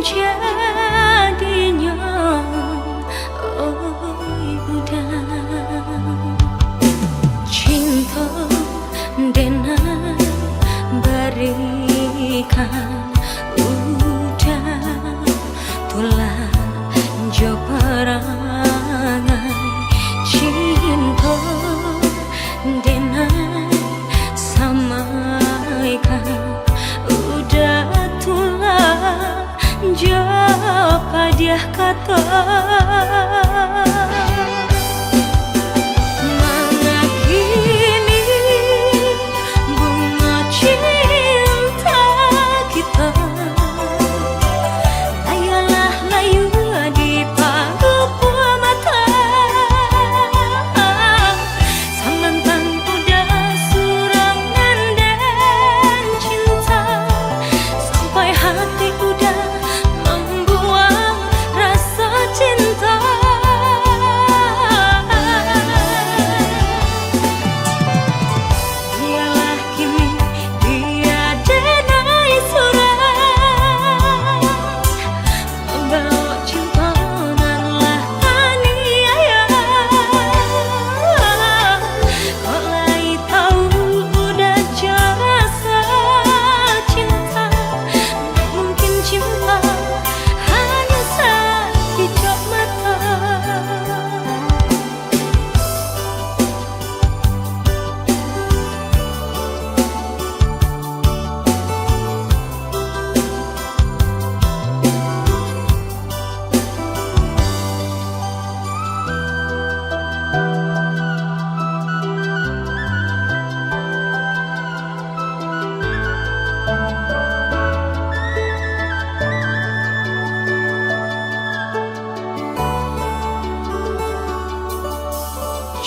jadinya oi udah cinta denai berikan udah tulah jo perangai cinta denai samaikan udah tulah jo padiah kata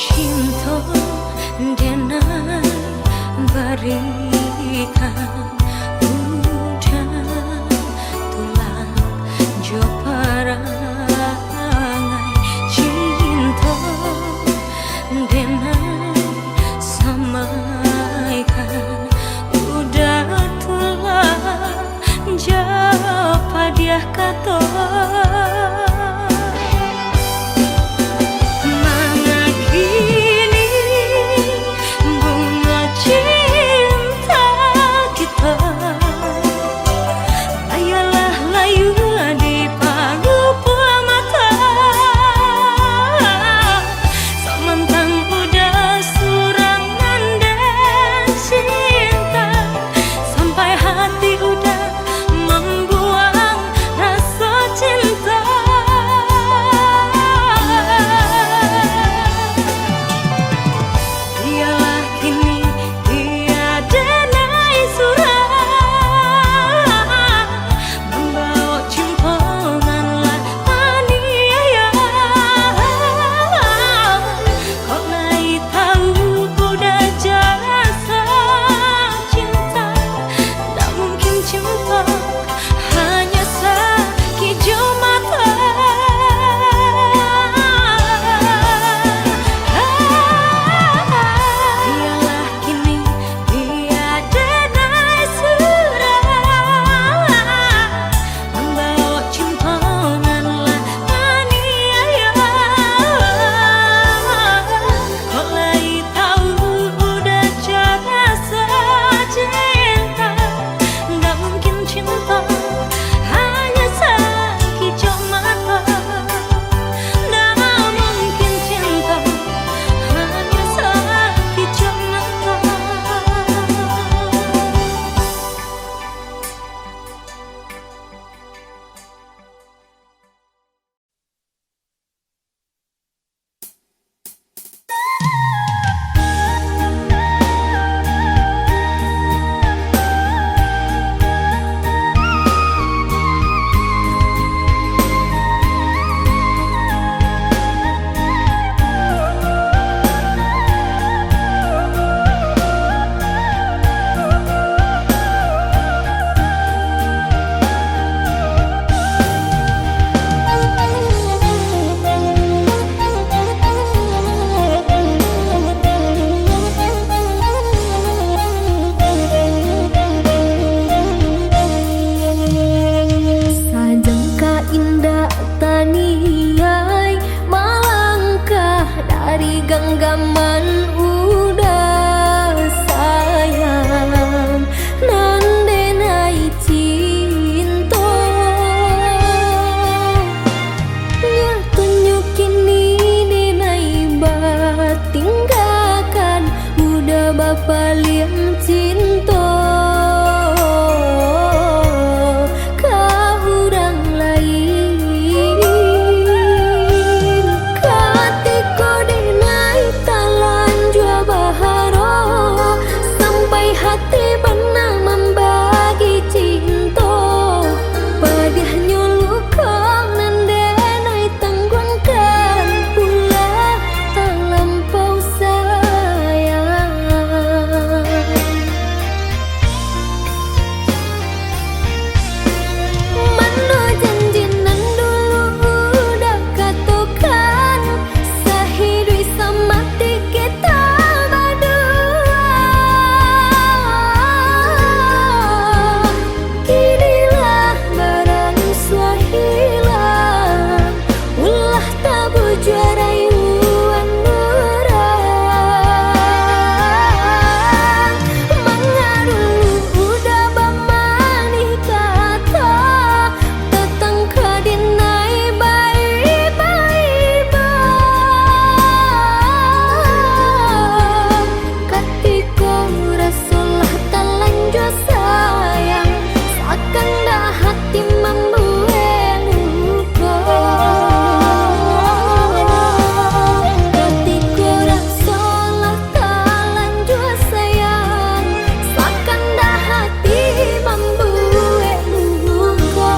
cinta denai berikan udah tulang jo perangai cinta denai samaikan udah tulang jo padiah kata cinta kita paling cinta ka urang lain katiko denai talan jua baharo sampai hati benar membagi cinta padahnya luka nandenai tanggungan pula tak lampau sayang mana janji nan dulu udah katakan sehidui semati kita berdua kinilah barang suahilang ulah tak bujarai uan murah mengarulu udah bamani kata datang ke dinai baik-baik katiko rasulah talanjua sayang seakan dah hati membuat luka katiko rasulah talanjua sayang seakan dah hati membuat luka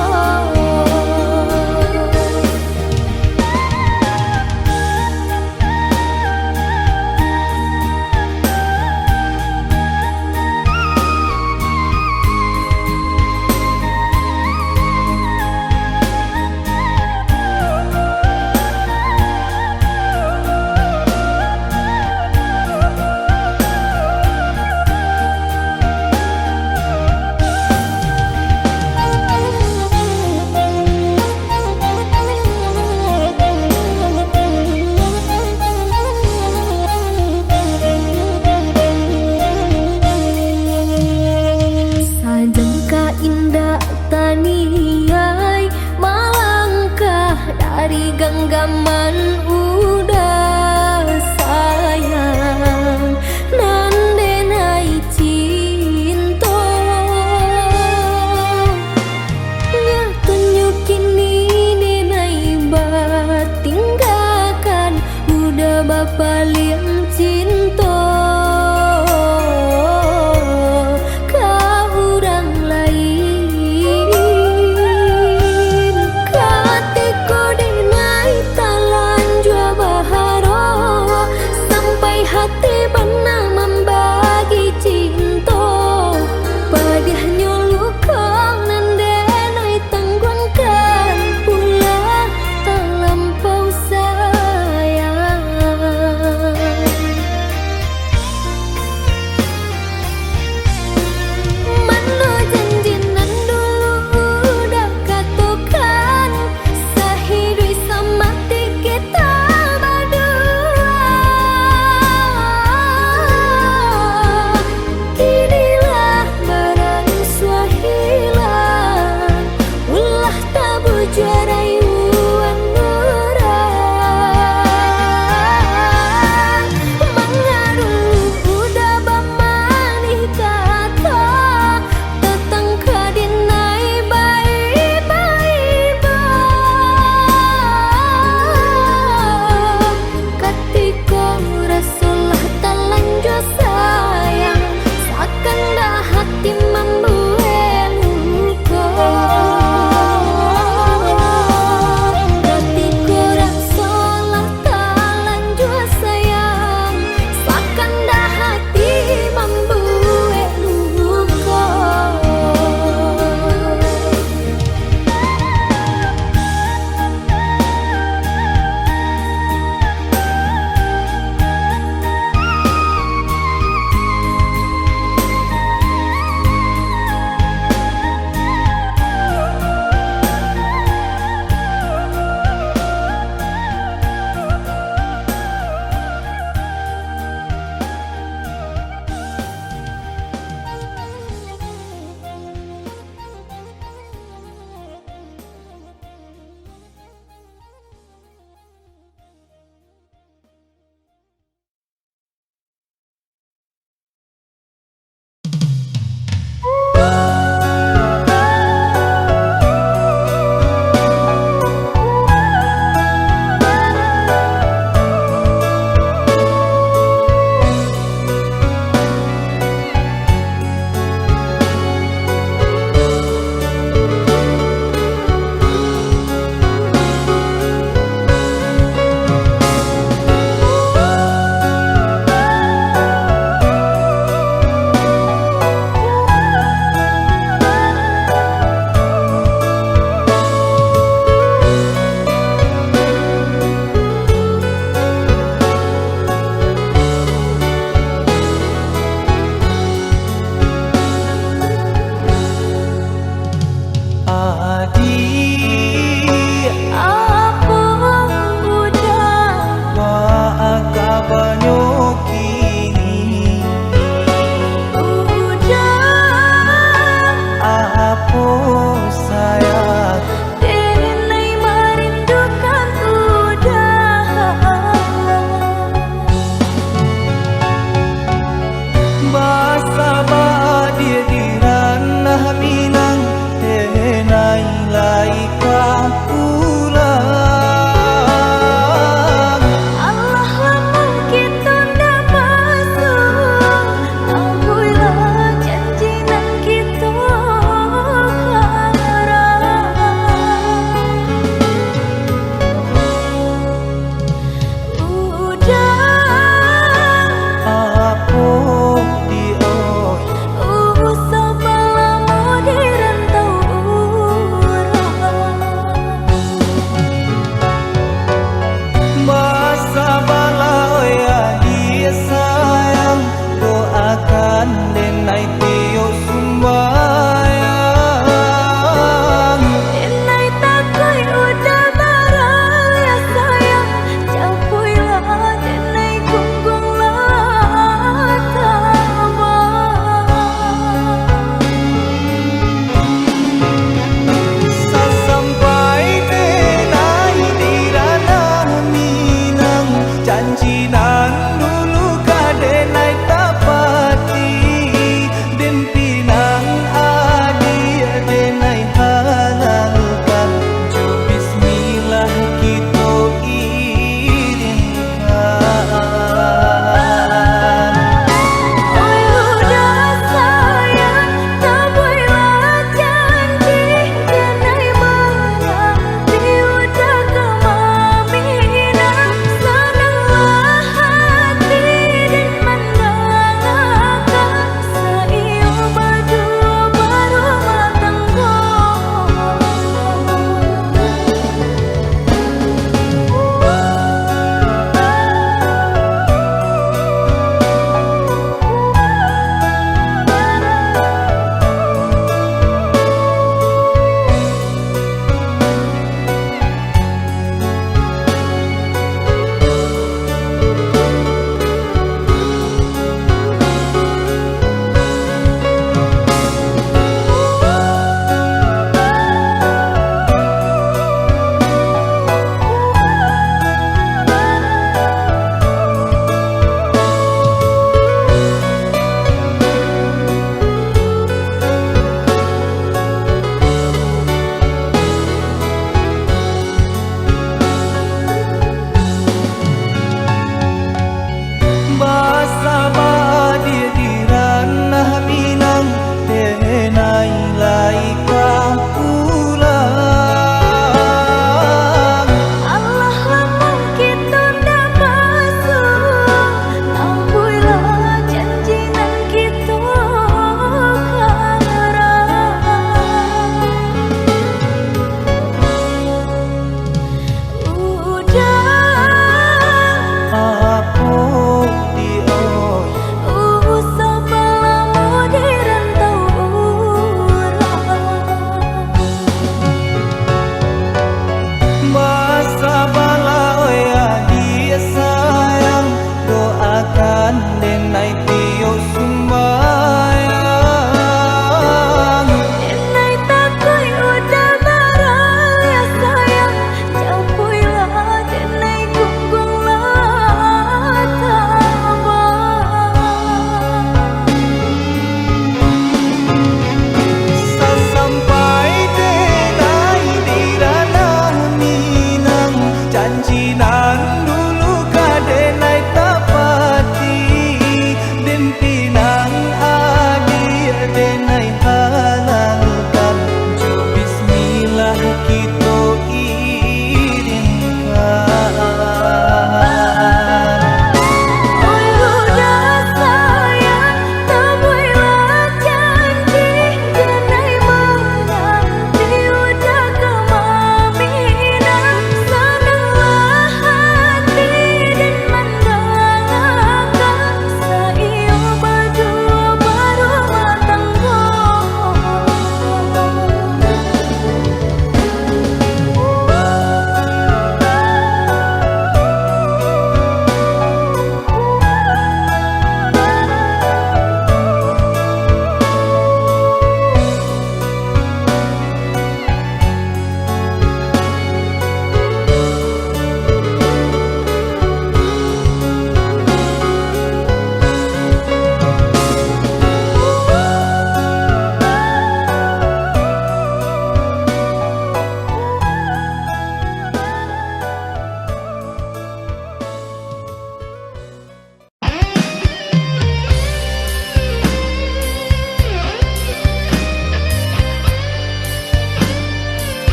Sajangka indah taniai malangkah dari genggaman udah sayang nandenai cinta nya tunjukin denai batinggalkan udah bapaling cinta ka urang lain katiko denai talan jua baharo sampai hati benar membagi cinta padahnya luka nandenai tanggungan pula tak lampau sayang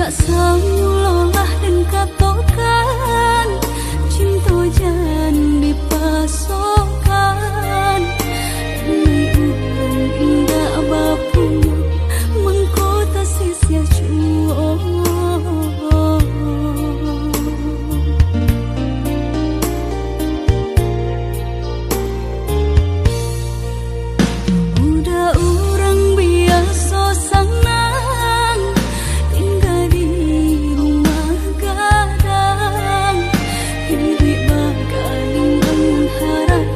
gak samulolah dan katokan cinta jan dipasokkan Nai urang indah bapu mengkota sisia cuo Udah urang biasa senang tinggal di rumah gadang hidup bakaling bangun harap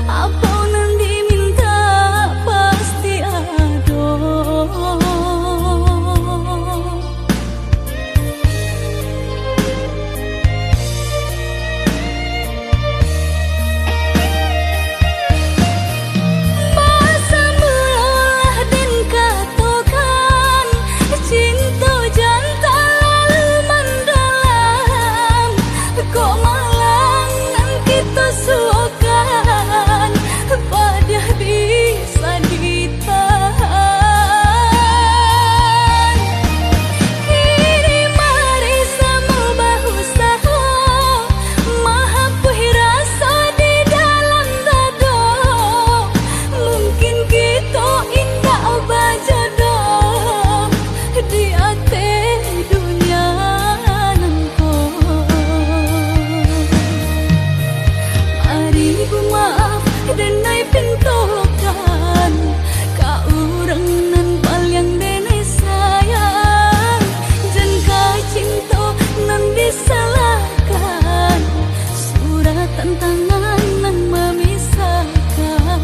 apa nan diminta pasti ada Masa mulalah dan katokan cinta jantan lalu mendalam kok malangan kita suakan pada bisa ditahan Kini mari sama bahu saho mahapuhi rasa di dalam dado mungkin kita indah bajodoh di ate dunia nangko Mari ku maaf dan nai pintokan ka urang nan paling dene sayang jan ka cinta nan disalahkan surat tantangan nan memisahkan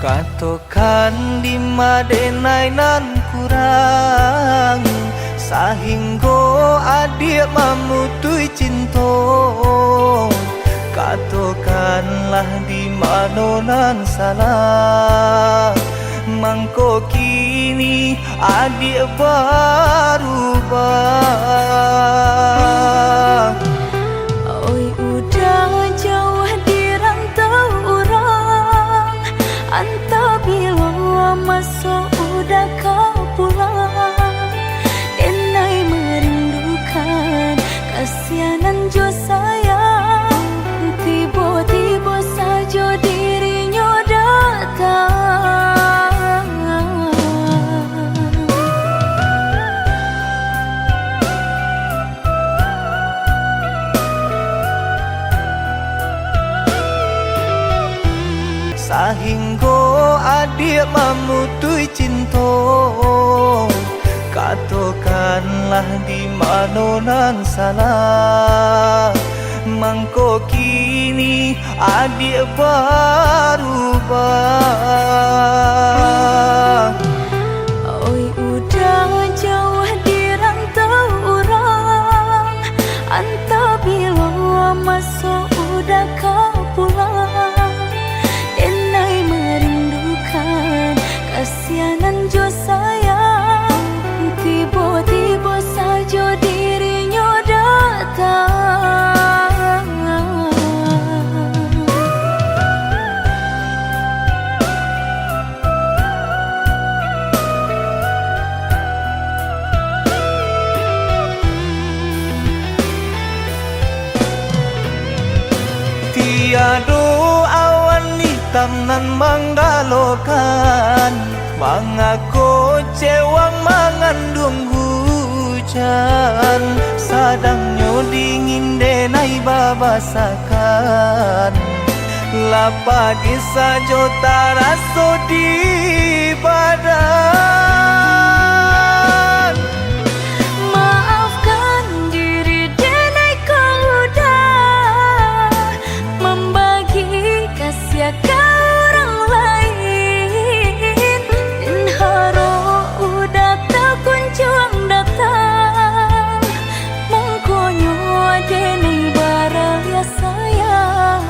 Katokan di madenai nan kurang sahingga adik memutui cinta. Katokanlah di mana nan salah, mangko kini adik berubah. Oi udah jauh di rantau orang, anta bila masuk udah kau pulang. Denai merindukan kasihanan jo sayang, tiba-tiba saja dirinya datang. Sahingga adik memutui cinta. Katokanlah di mana nan salah, mangko kini adik berubah. Oi udah jauh di rantau orang, anta bila masuk udah kau pulang. Denai merindukan kasihanan jo sayang, tiba-tiba saja dirinya datang. Tiada awan hitam nan menggalokan, mengaku cewang mengandung hujan. Sadangnya dingin denai babasakan, lapadi saja taraso di badan. Maafkan diri denai kau udah membagi kasih ke orang lain, dan haro udah tak kunjung datang. Mongkonyo denai baralia sayang.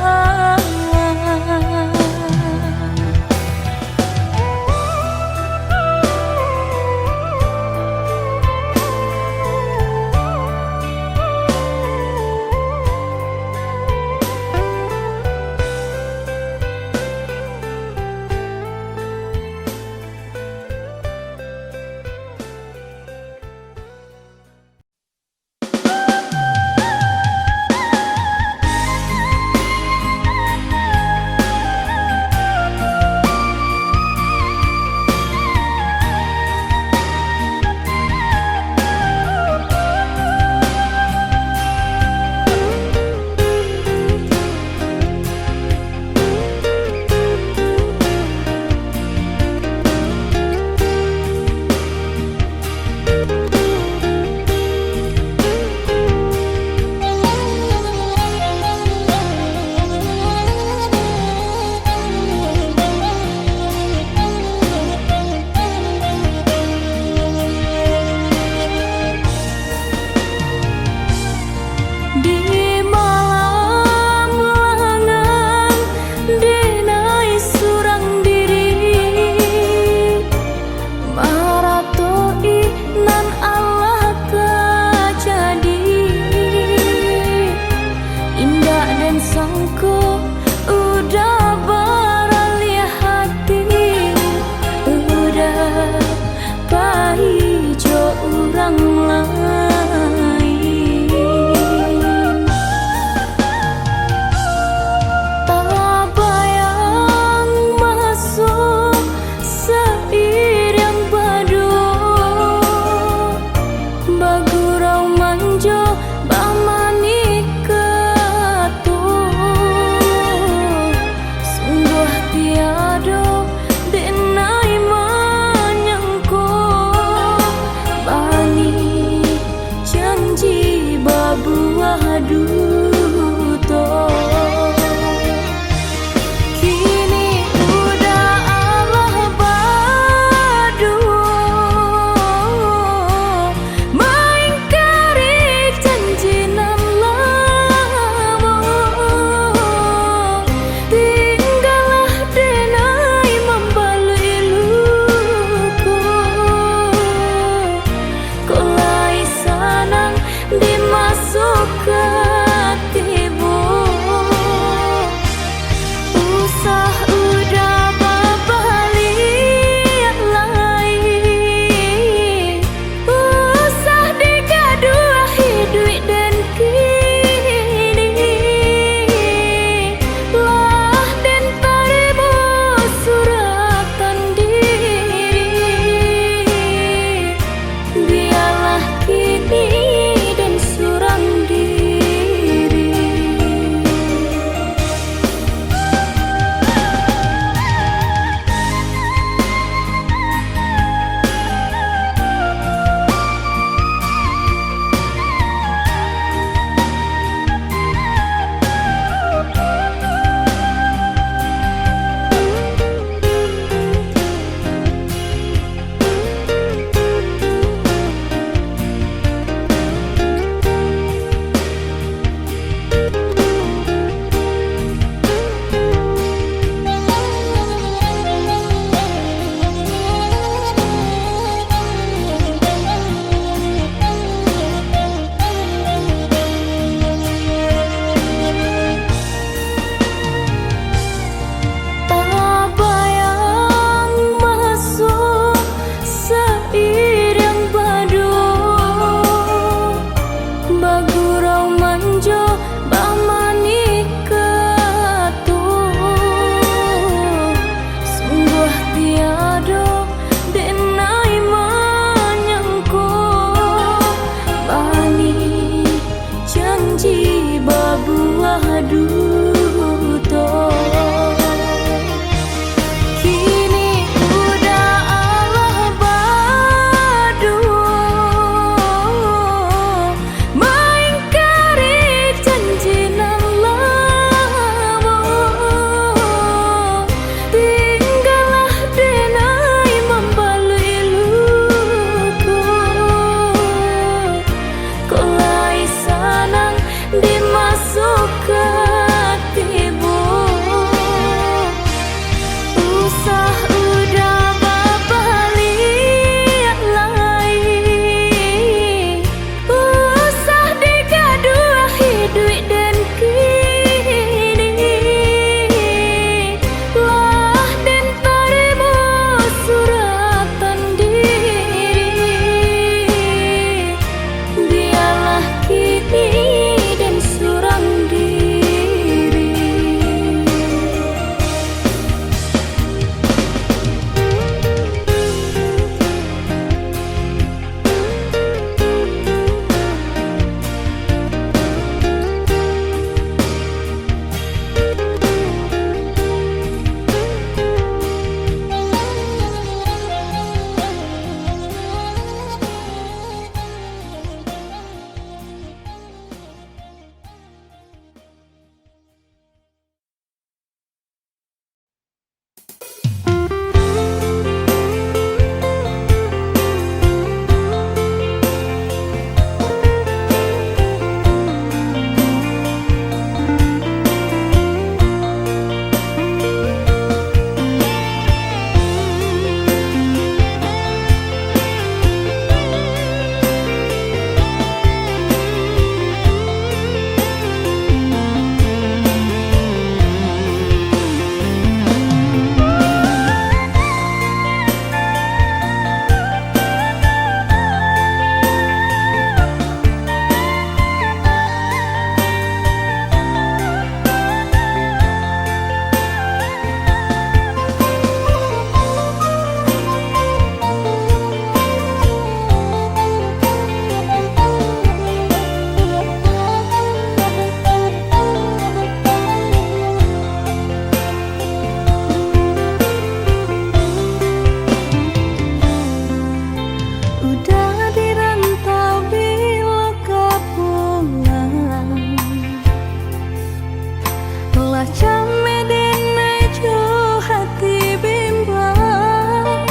Wajahmu denai jo hati bimbang,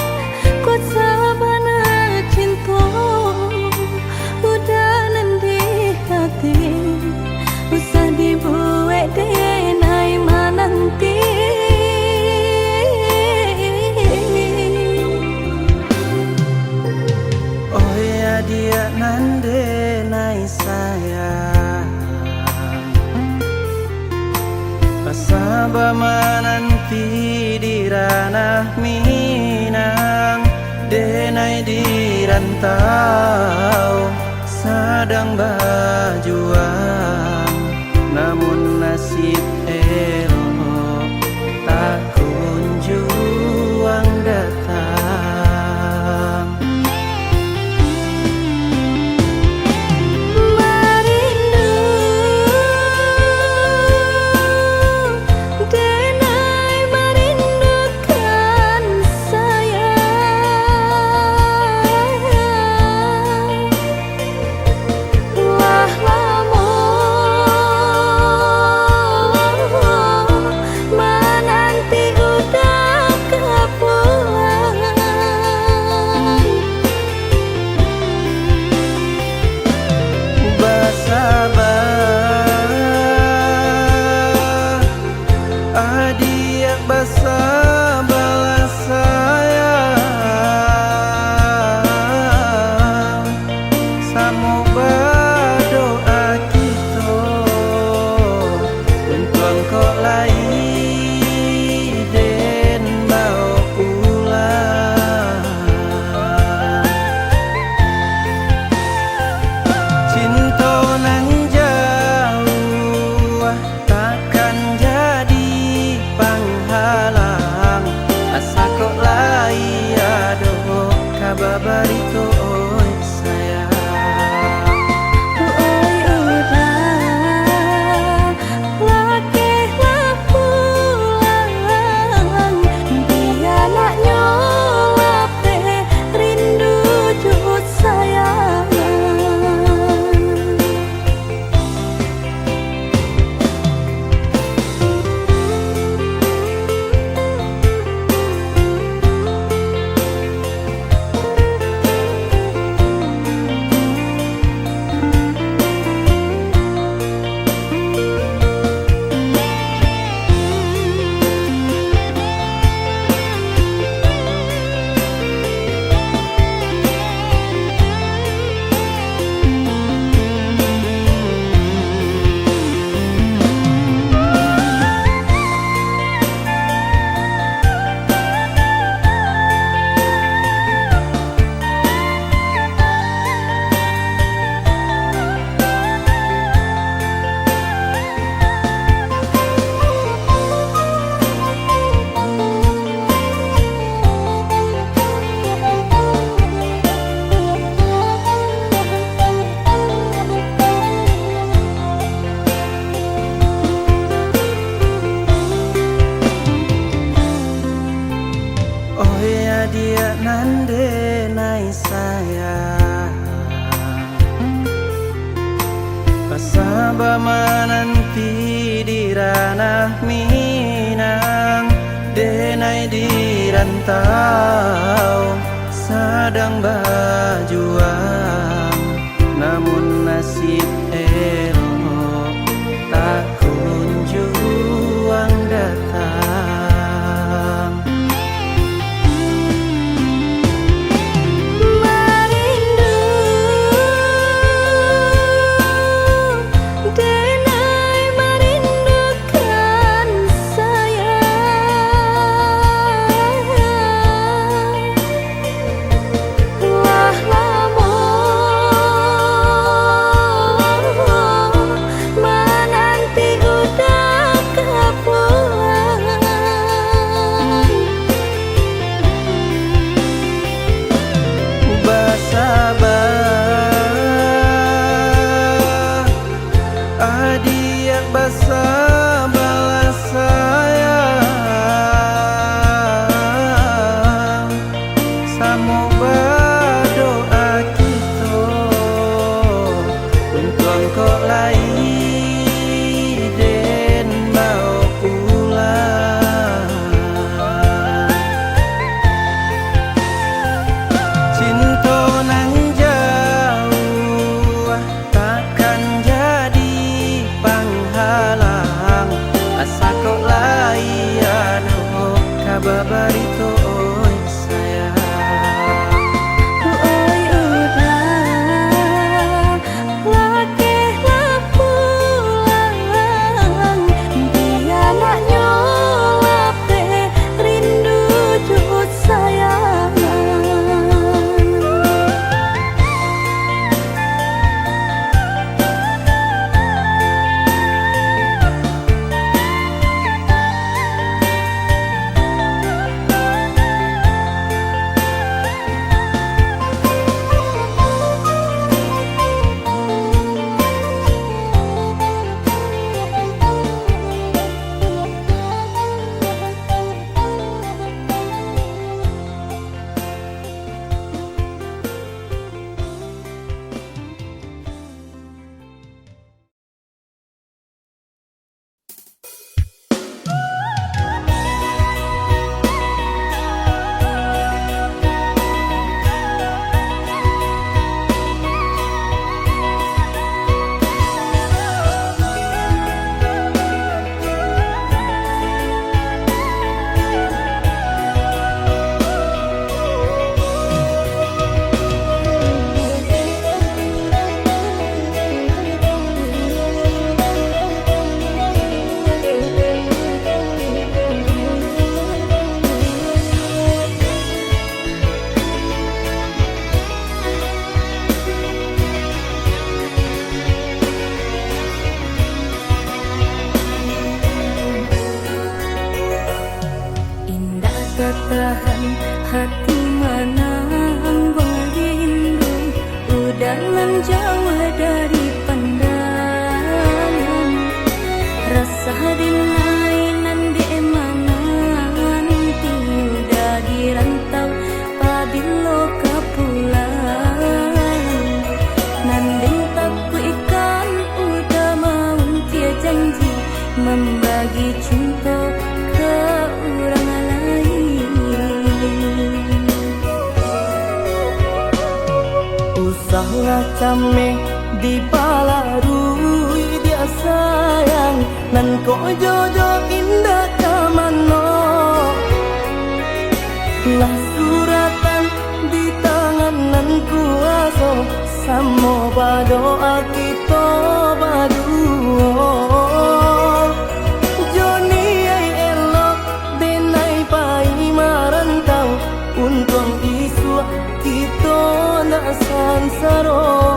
ku sabana cinta udah nanti hati, usah dibuat denai menanti. Oh ya dia nande nai sayang, pasaba mananti di ranah Minang, denai di rantau sedang berjuang, namun nasib elok tak kunjung datang. Merindu denai merindukan sayang, wah lama menanti udah kepulang. Bersabar, adik bersabarlah sayang, samu berdoa kita untuk engkau lagi dan bawa pulang. Cinta nan jauh takkan jadi penghalang, asa kok lai ado kabar barito oi sayang. Oi udah lakehlah pulang, dia nak nyolap rindu jut sayang. Oh ya dia nande nai sayang, pasaba mananti di ranah Minang, denai di rantau sedang berjuang, namun nasib elok tak kunjung datang. Merindu denai merindukan sayang, wah lama ayano kababarito oi sayang. Oi udah lakehlah pulang, dia nak nyolap teh rindu jut sayang. Tahan hati menang rindu, udah menjauh dari pandangan. Rasa dilainan di emangan, udah dirantau pabilo kepulang. Nanding takku ikan udah mau dia janji membagi cinta ke orang lain. Usahlah cameh di balarui dia sayang, nan ko jojo indah kamano. Lah suratan di tangan nan kuaso, samo badoa kita baduo. Joni ay elok denai pai marantau, untung isu kita nak sansaro.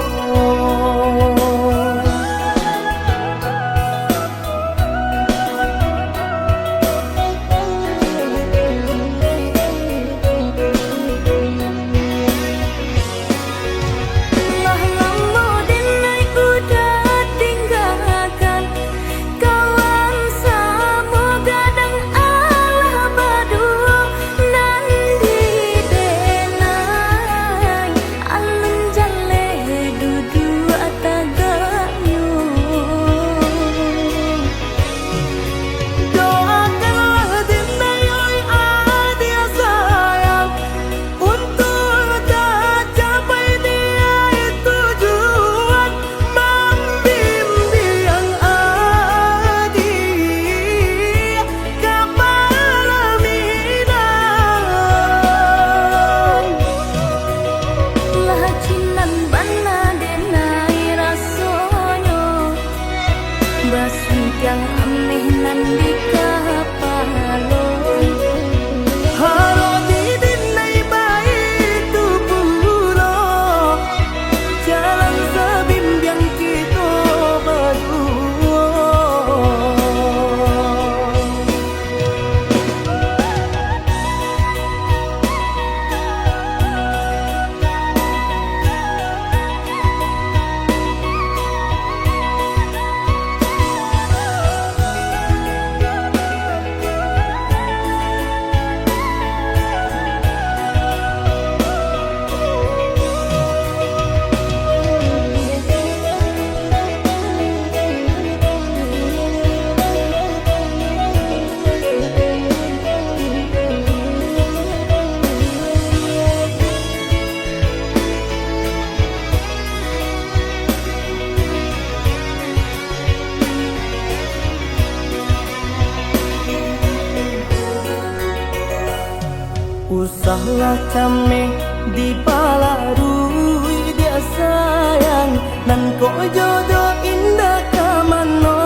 usahlah came di palarui dia sayang nan ko jodoh indah kamano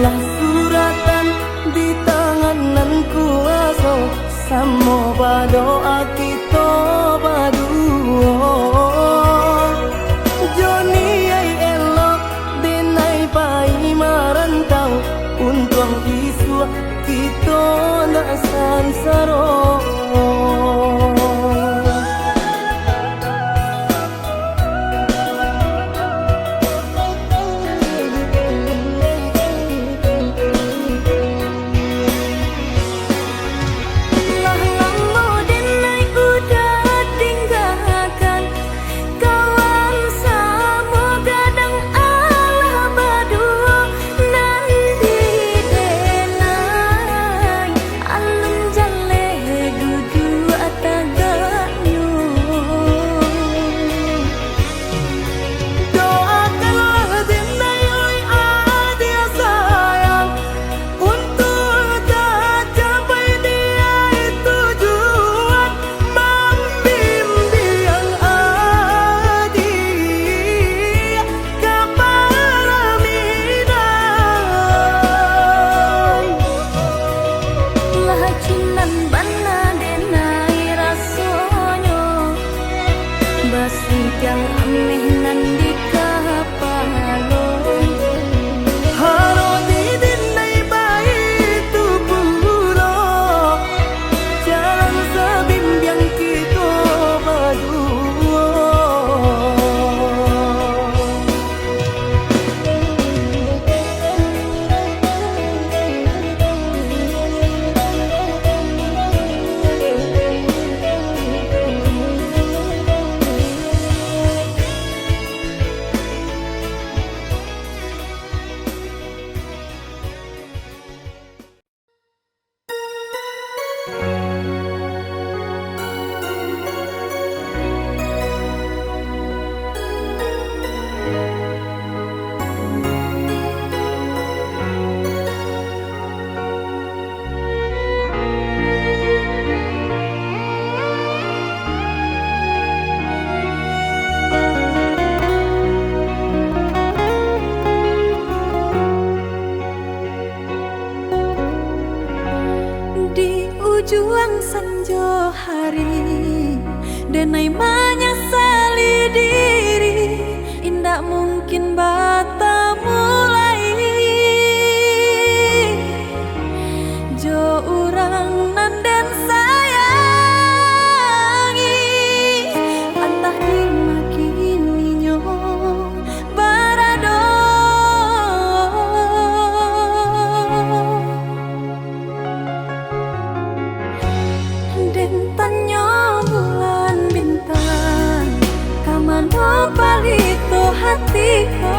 lah suratan di tangan nan kuaso samo badoa kita baduo Joni ay elok denai pai marantau untung isu kita nak sansaro yang aneh nan di kapalo haro di dinai bayi tu pulo jalan sebimbiang kita berdua Juang senja hari denai menyesali diri indak mungkin bata mulai jo urang nan dan sayangi antah dimakininya barado tanya bulan bintang kamano palito hatiku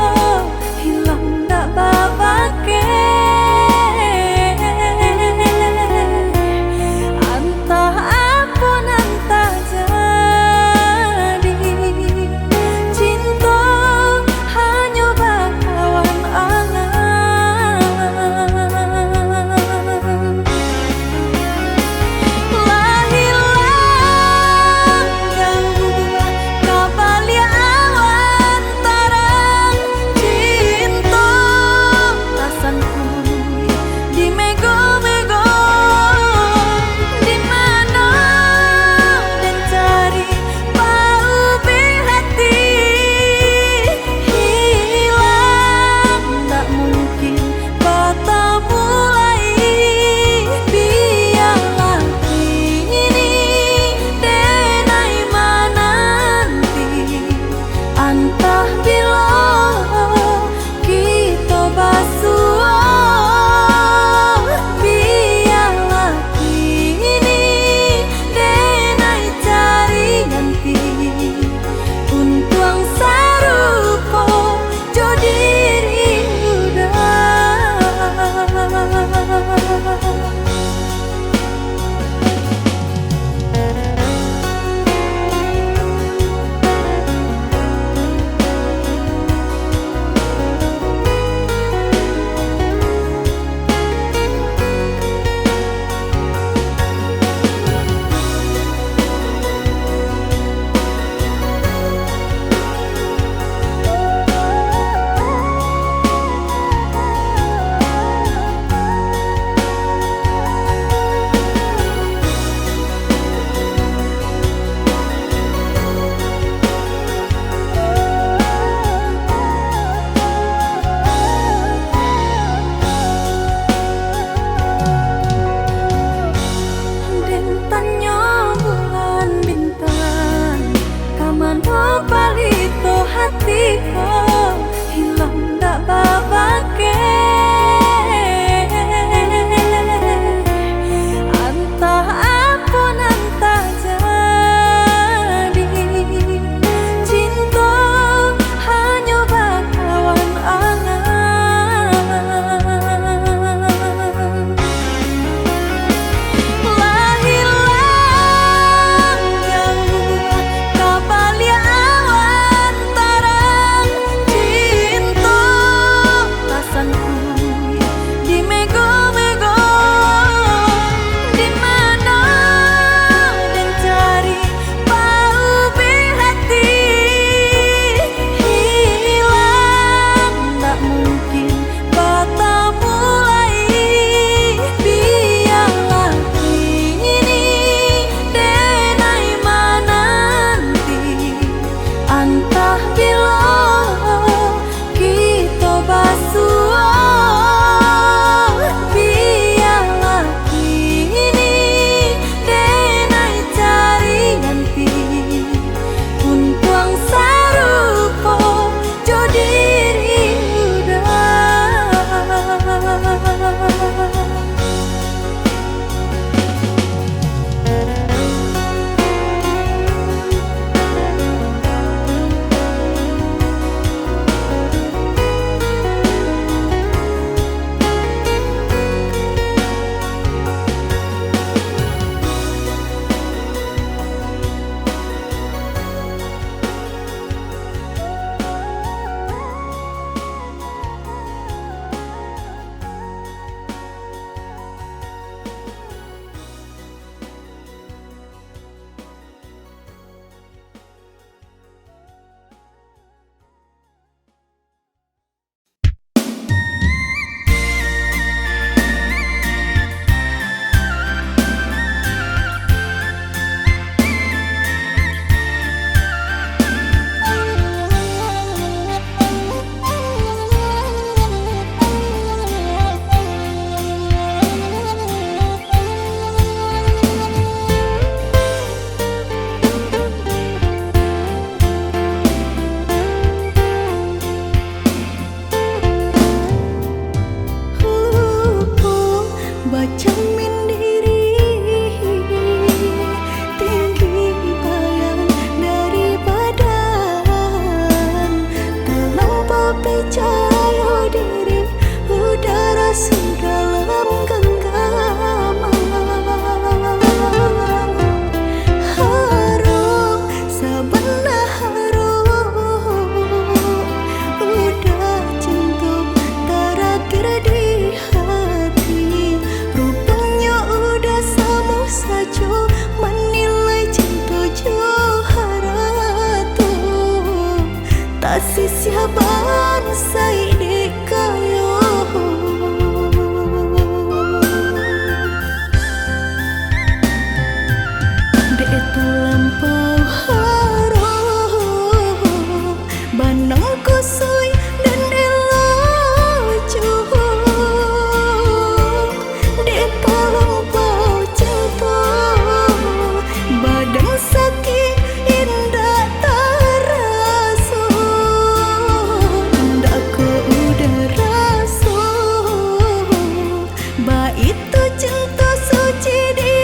Ba itu cinta suci di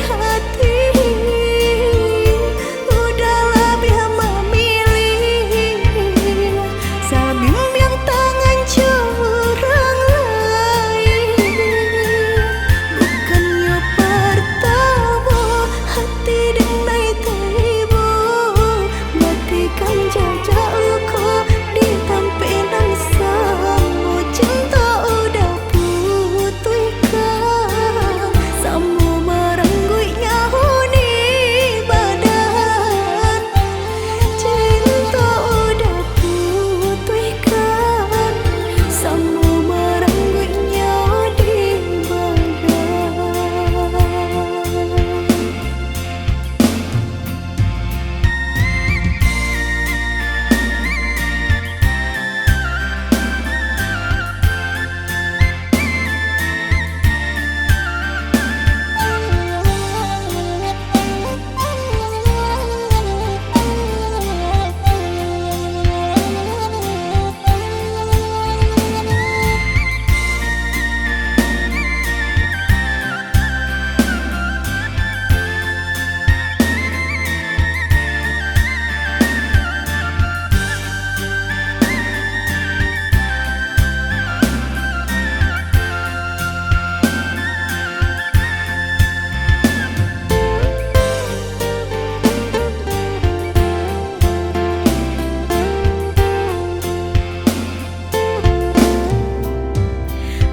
hati. Udahlah biar memilih, sabimbing tangan curang lain. Bukannya pertama hati denai tiba, matikan jajak luka di tampilan samu. Cinta udah putihkan, samu merenggut nyahuni badan. Cinta udah putihkan, samu merenggut nyah di badan.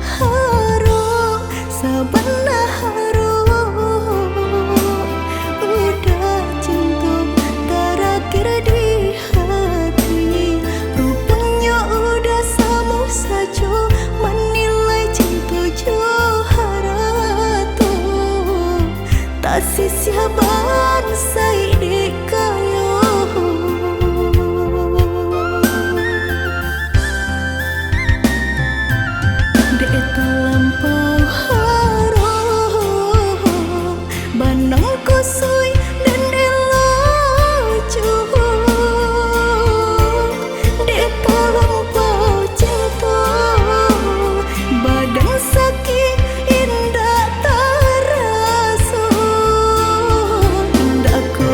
Haru, sebenarnya haru, udah cinta terakhir di hati. Rupanya udah sama saja menilai cinta johara tu. Tak sia-sia bangsa ini kayo. Dek terlampau harum, banang kusui dan elacuh. Dek terlampau cinta, badan sakit indah terasa. Indah ku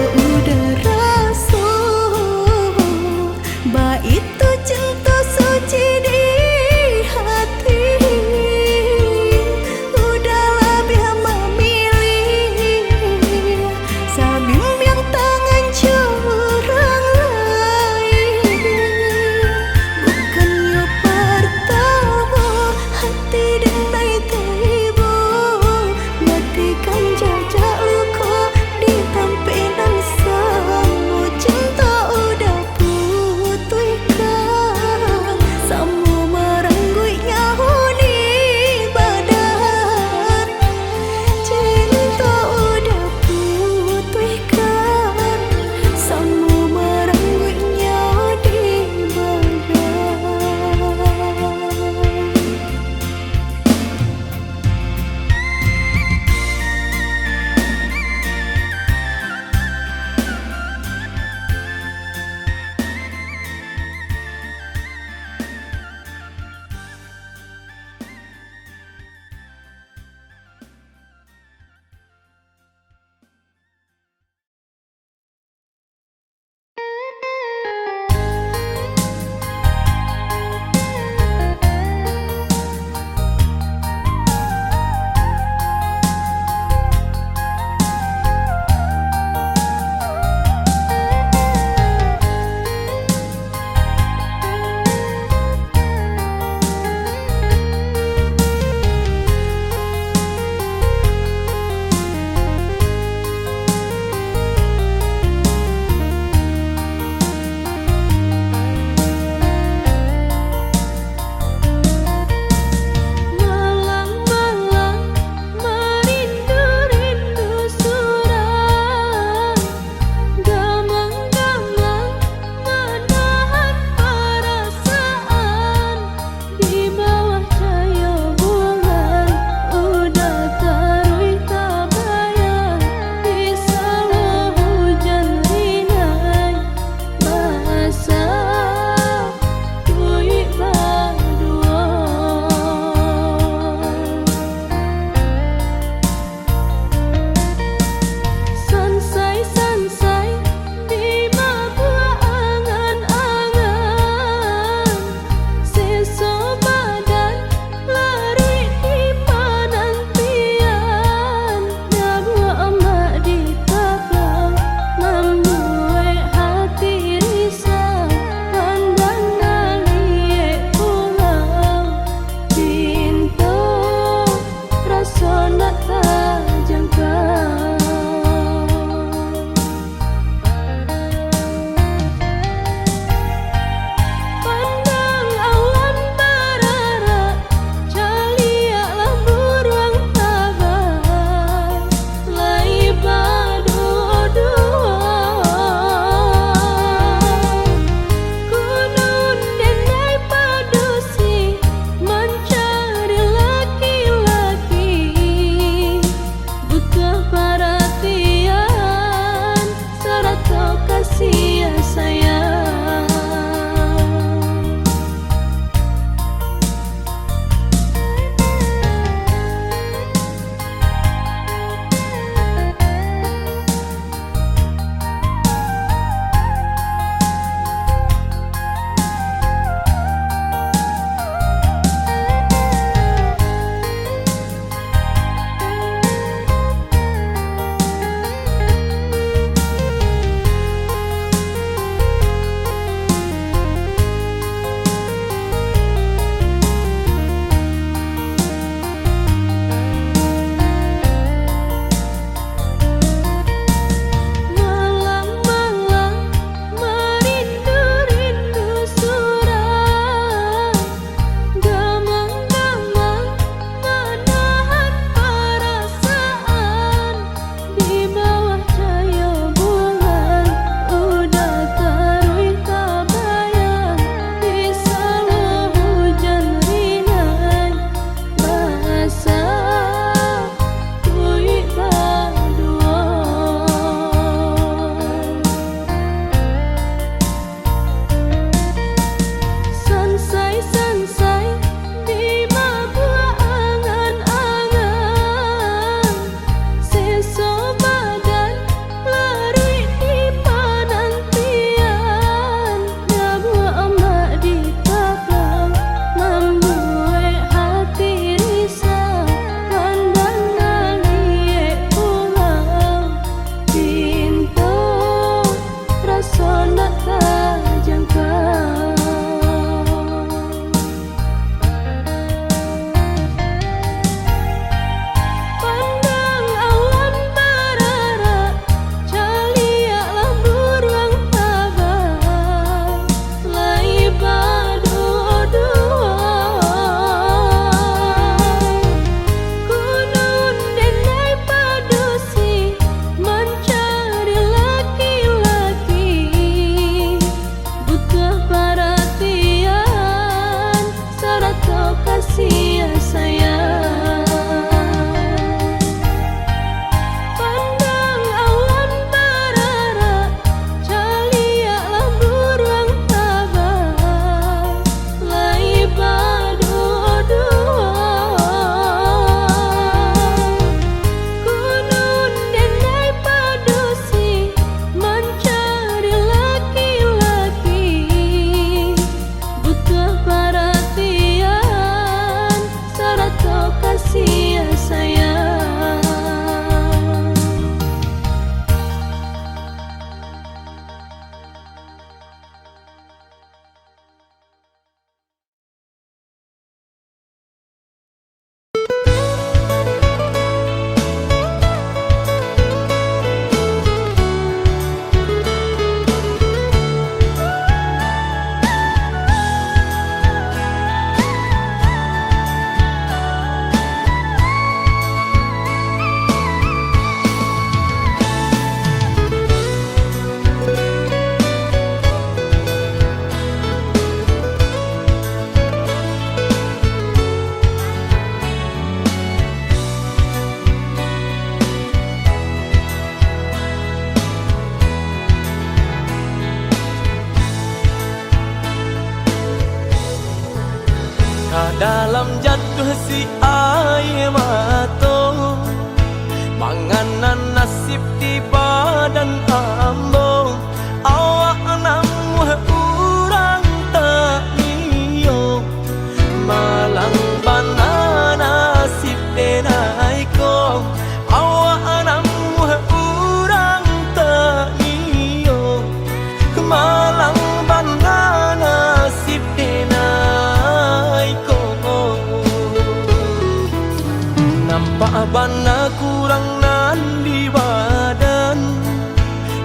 Nampak bana kurang nan di badan,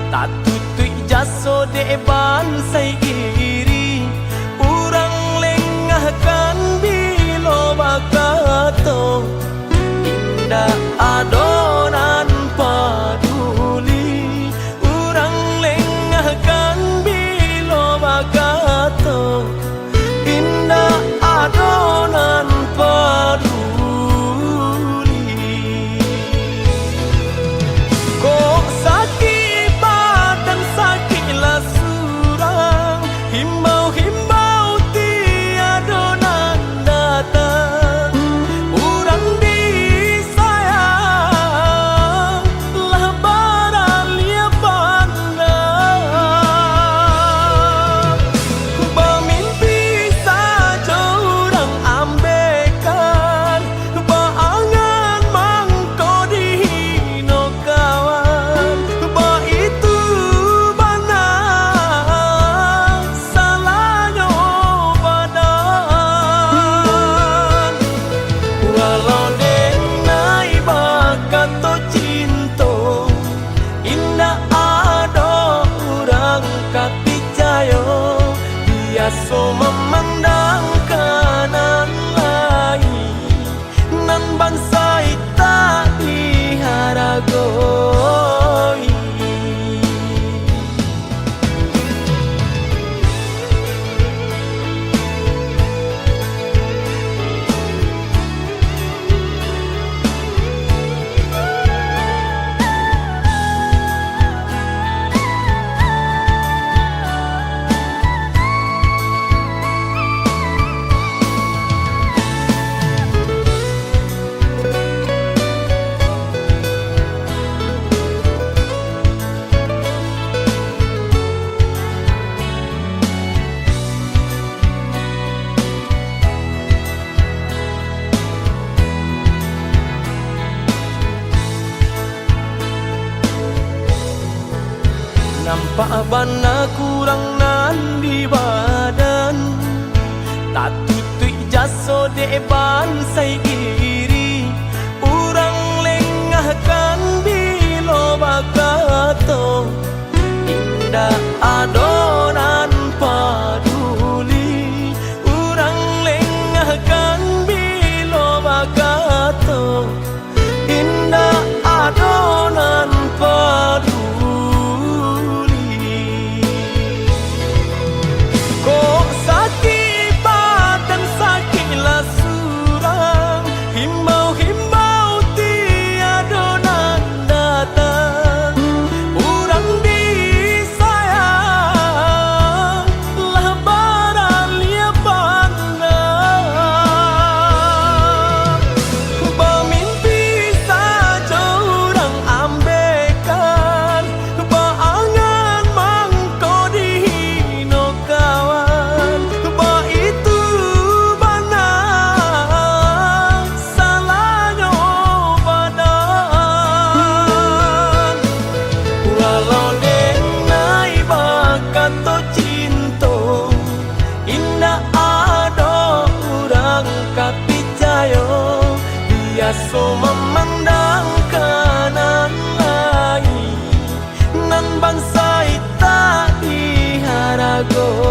tak tutui jaso deban sai iri. Urang lengahkan bilo bakato, indah adonan paduli. Urang lengahkan bilo bakato, indah adonan paduli. Kok sakit badan sakitlah surang, himbau-himbau tiada nan datang. Urang disayang lah baralia pandang. Bermimpi saja urang ambekan, baangan mangko dihino kawan. Ba itu bana salahnya badan. Walau denai bakato cinto, indah ada urang kapicayo. Biasa memandang kanan lain, nan bangsa tak diharagoi. Nampak bana kurang nan di badan, tak tutui jaso deban sai iri. Urang lengahkan bilo bakato, indah adonan paduli. Urang lengahkan bilo bakato, indah adonan paduli. Kok sakit badan sakitlah surang, himbau-himbau tiada nan datang. Urang disayang lah baralia pandang. Bermimpi saja urang ambekan, baangan mangko dihino kawan. Ba itu bana salahnya badan. Walau denai bakato cinto, indah ada urang kapicayo. Biasa memandang kanan lain, nan bangsa tak diharagoi.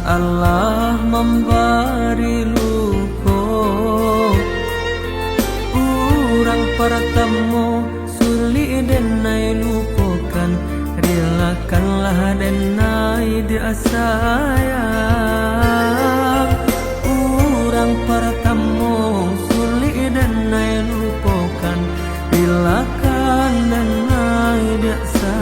Allah memberi luko. Urang pertemu sulit denai lupakan, relakanlah denai dia sayang. Urang pertemu sulit denai lupakan, relakan denai dia sayang.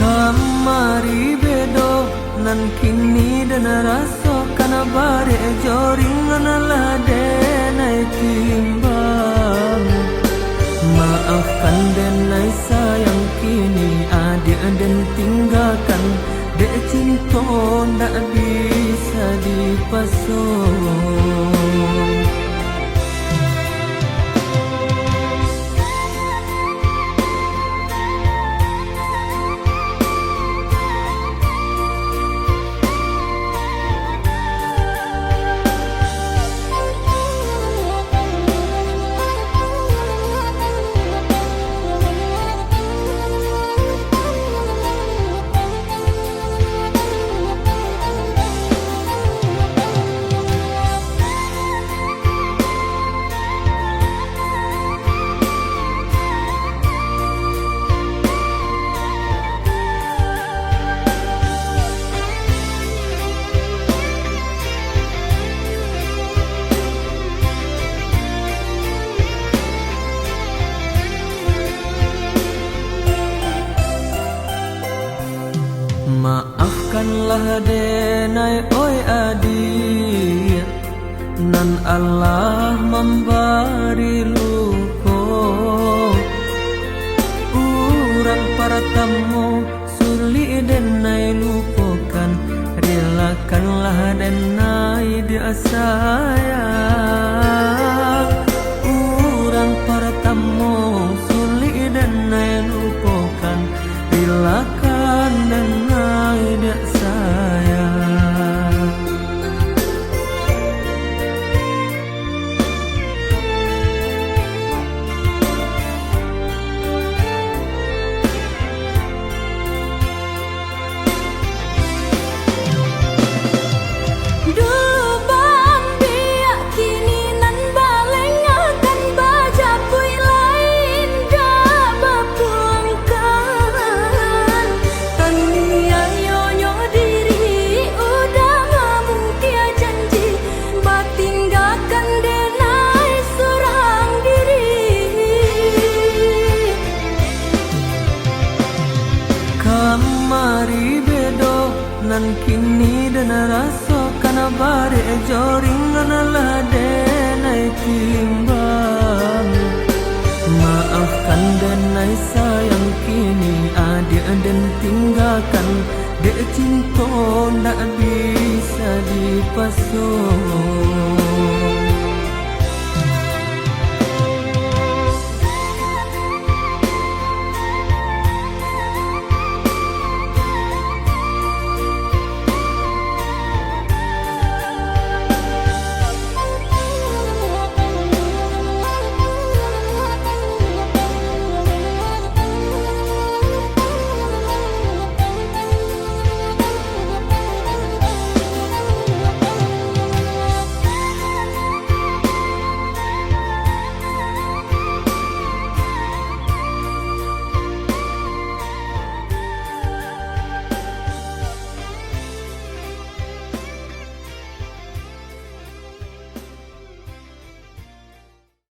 Kamari bedo nan kini dan raso kana bare joringan lah denai timbang. Maafkan denai sayang kini adik dan tinggalkan, dek cinta ndak bisa dipasung. Maafkanlah denai oi adik, nan Allah memberi luko. Urang pertemu sulit denai lupakan, relakanlah denai dia sayang. Urang pertemu sulit denai lupakan, relakan denai dia sayang. Kamari bedo nan kini dan raso kana bare joringan lah denai timbang. Maafkan denai sayang kini adik dan tinggalkan, dek cinta ndak bisa dipasung.